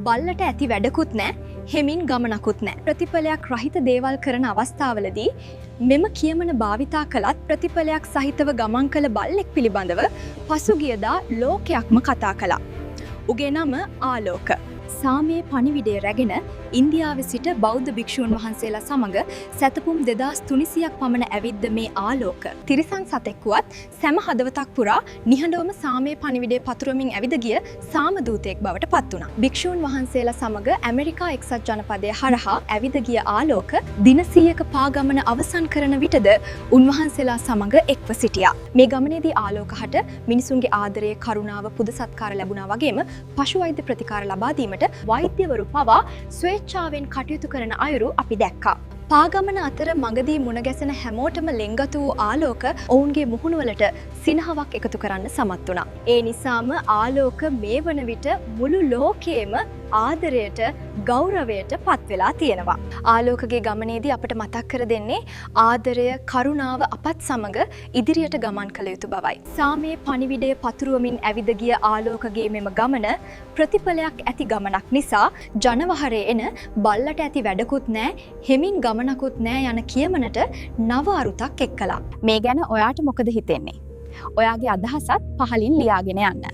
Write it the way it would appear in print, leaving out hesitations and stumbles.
බල්ලට ඇති වැඩකුත් නෑ, හෙමින් ගමනකුත් නෑ. ප්‍රතිඵලයක් රහිත දේවල් කරන අවස්ථාවලදී මෙම කියමන භාවිතා කළත් ප්‍රතිඵලයක් සහිතව ගමන් කළ බල්ලෙක් පිළිබඳව පසුගියදා ලෝකයක්ම කතා කළා. උගේ නම ආලෝක. සාමයේ පණිවිඩය රැගෙන ඉන්දියාවේ සිට බෞද්ධ භික්ෂූන් වහන්සේලා සමග සැතපුම් 2300ක් පමණ ඇවිද්ද මේ ආලෝක තිරිසන් සතෙක්වත් සෑම හදවතක් පුරා නිහඬවම සාමයේ පණිවිඩය පතුරමින් ඇවිද ගිය සාම දූතයෙක් බවට පත් වුණා. භික්ෂූන් වහන්සේලා සමග ඇමරිකා එක්සත් ජනපදය හරහා ඇවිද ගිය ආලෝක දින 100ක පාගමන අවසන් කරන විටද උන්වහන්සේලා සමග එක්ව සිටියා. මේ ගමනේදී ආලෝකහට මිනිසුන්ගේ ආදරය, කරුණාව, පුද සත්කාර ලැබුණා වගේම පශු වෛද්‍ය ප්‍රතිකාර ලබා දීමට වෛද්‍යවරු පවා ස්වේච්ඡාවෙන් කටයුතු කරන අයුරු අපි දැක්කා. පාගමන අතර මගදී මුණගැසෙන හැමෝටම ලෙන්ගතු වූ ආලෝක ඔවුන්ගේ මුහුණුවලට සිනහවක් එකතු කරන්න සමත් වුණා. ඒ නිසාම ආලෝක මේ වන විට මුළු ලෝකයේම ආදරයට, ගෞරවයට පත් වෙලා තියෙනවා. ආලෝකගේ ගමනේදී අපට මතක් කර දෙන්නේ ආදරය, කරුණාව අපත් සමග ඉදිරියට ගමන් කළ යුතු බවයි. සාමයේ පණිවිඩය පතුරවමින් ඇවිද ගිය ආලෝකගේ මෙම ගමන ප්‍රතිඵලයක් ඇති ගමනක් නිසා ජනවහරේ එන බල්ලට ඇති වැඩකුත් නෑ, හෙමින් ගමනකුත් නෑ යන කියමනට නව අරුතක් එක්කලා. මේ ගැන ඔයාට මොකද හිතෙන්නේ? ඔයාගේ අදහසත් පහලින් ලියාගෙන යන්න.